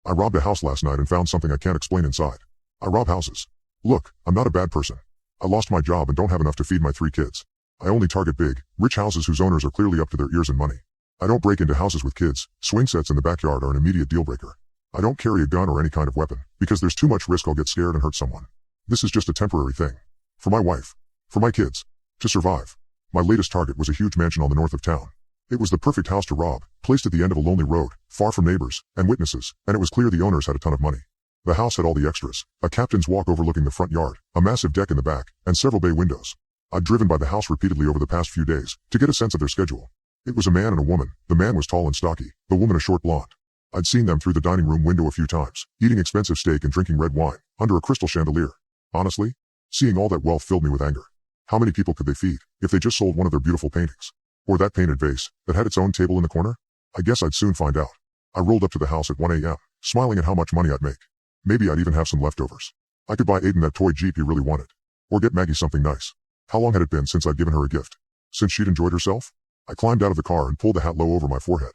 I robbed a house last night and found something I can't explain inside. I rob houses. Look, I'm not a bad person. I lost my job and don't have enough to feed my 3 kids. I only target big, rich houses whose owners are clearly up to their ears in money. I don't break into houses with kids. Swing sets in the backyard are an immediate deal breaker. I don't carry a gun or any kind of weapon, because there's too much risk I'll get scared and hurt someone. This is just a temporary thing. For my wife. For my kids. To survive. My latest target was a huge mansion on the north of town. It was the perfect house to rob, placed at the end of a lonely road, far from neighbors and witnesses, and it was clear the owners had a ton of money. The house had all the extras: a captain's walk overlooking the front yard, a massive deck in the back, and several bay windows. I'd driven by the house repeatedly over the past few days, to get a sense of their schedule. It was a man and a woman. The man was tall and stocky, the woman a short blonde. I'd seen them through the dining room window a few times, eating expensive steak and drinking red wine, under a crystal chandelier. Honestly, seeing all that wealth filled me with anger. How many people could they feed, if they just sold one of their beautiful paintings? Or that painted vase, that had its own table in the corner? I guess I'd soon find out. I rolled up to the house at 1 a.m., smiling at how much money I'd make. Maybe I'd even have some leftovers. I could buy Aiden that toy Jeep he really wanted. Or get Maggie something nice. How long had it been since I'd given her a gift? Since she'd enjoyed herself? I climbed out of the car and pulled the hat low over my forehead.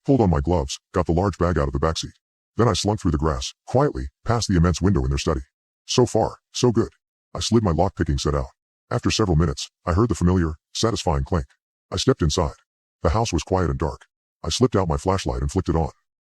Pulled on my gloves, got the large bag out of the backseat. Then I slunk through the grass, quietly, past the immense window in their study. So far, so good. I slid my lock-picking set out. After several minutes, I heard the familiar, satisfying clink. I stepped inside. The house was quiet and dark. I slipped out my flashlight and flicked it on.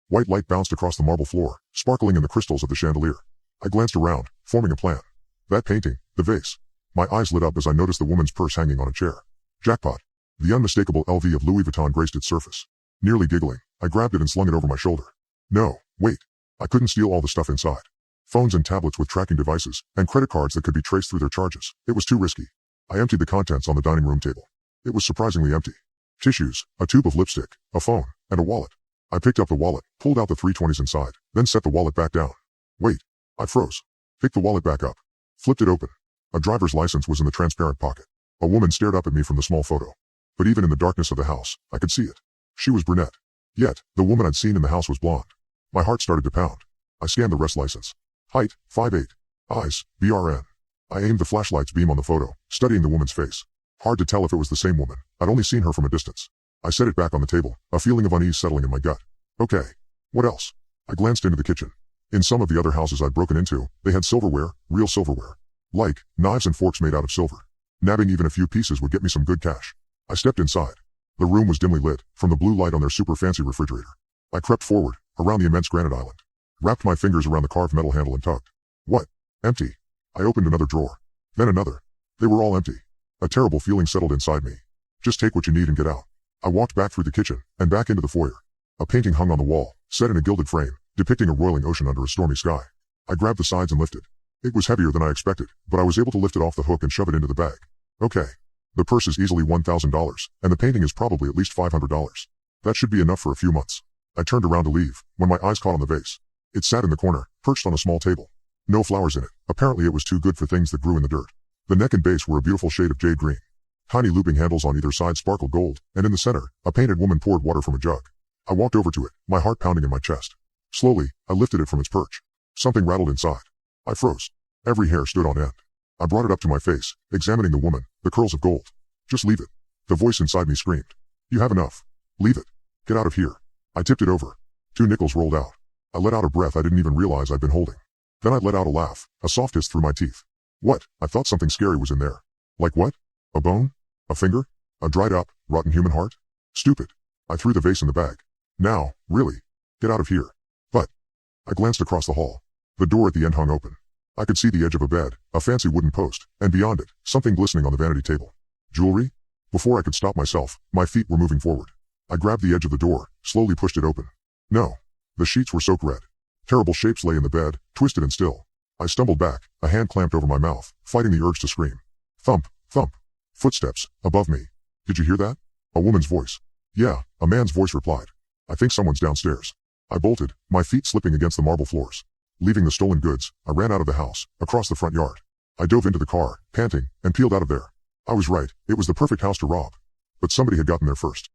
White light bounced across the marble floor, sparkling in the crystals of the chandelier. I glanced around, forming a plan. That painting, the vase. My eyes lit up as I noticed the woman's purse hanging on a chair. Jackpot. The unmistakable LV of Louis Vuitton graced its surface. Nearly giggling, I grabbed it and slung it over my shoulder. No, wait. I couldn't steal all the stuff inside. Phones and tablets with tracking devices, and credit cards that could be traced through their charges. It was too risky. I emptied the contents on the dining room table. It was surprisingly empty. Tissues, a tube of lipstick, a phone, and a wallet. I picked up the wallet, pulled out the 320s inside, then set the wallet back down. Wait. I froze. Picked the wallet back up. Flipped it open. A driver's license was in the transparent pocket. A woman stared up at me from the small photo. But even in the darkness of the house, I could see it. She was brunette. Yet, the woman I'd seen in the house was blonde. My heart started to pound. I scanned the rest license. Height, 5'8". Eyes, BRN. I aimed the flashlight's beam on the photo, studying the woman's face. Hard to tell if it was the same woman. I'd only seen her from a distance. I set it back on the table, a feeling of unease settling in my gut. Okay. What else? I glanced into the kitchen. In some of the other houses I'd broken into, they had silverware, real silverware. Like, knives and forks made out of silver. Nabbing even a few pieces would get me some good cash. I stepped inside. The room was dimly lit, from the blue light on their super fancy refrigerator. I crept forward, around the immense granite island. Wrapped my fingers around the carved metal handle and tugged. What? Empty. I opened another drawer. Then another. They were all empty. A terrible feeling settled inside me. Just take what you need and get out. I walked back through the kitchen, and back into the foyer. A painting hung on the wall, set in a gilded frame, depicting a roiling ocean under a stormy sky. I grabbed the sides and lifted. It was heavier than I expected, but I was able to lift it off the hook and shove it into the bag. Okay. The purse is easily $1,000, and the painting is probably at least $500. That should be enough for a few months. I turned around to leave, when my eyes caught on the vase. It sat in the corner, perched on a small table. No flowers in it. Apparently it was too good for things that grew in the dirt. The neck and base were a beautiful shade of jade green. Tiny looping handles on either side sparkled gold, and in the center, a painted woman poured water from a jug. I walked over to it, my heart pounding in my chest. Slowly, I lifted it from its perch. Something rattled inside. I froze. Every hair stood on end. I brought it up to my face, examining the woman, the curls of gold. Just leave it. The voice inside me screamed. You have enough. Leave it. Get out of here. I tipped it over. 2 nickels rolled out. I let out a breath I didn't even realize I'd been holding. Then I let out a laugh, a soft hiss through my teeth. What? I thought something scary was in there. Like what? A bone? A finger? A dried up, rotten human heart? Stupid. I threw the vase in the bag. Now, really. Get out of here. But. I glanced across the hall. The door at the end hung open. I could see the edge of a bed, a fancy wooden post, and beyond it, something glistening on the vanity table. Jewelry? Before I could stop myself, my feet were moving forward. I grabbed the edge of the door, slowly pushed it open. No. The sheets were soaked red. Terrible shapes lay in the bed, twisted and still. I stumbled back, a hand clamped over my mouth, fighting the urge to scream. Thump, thump. Footsteps, above me. Did you hear that? A woman's voice. Yeah, a man's voice replied. I think someone's downstairs. I bolted, my feet slipping against the marble floors. Leaving the stolen goods, I ran out of the house, across the front yard. I dove into the car, panting, and peeled out of there. I was right, it was the perfect house to rob. But somebody had gotten there first.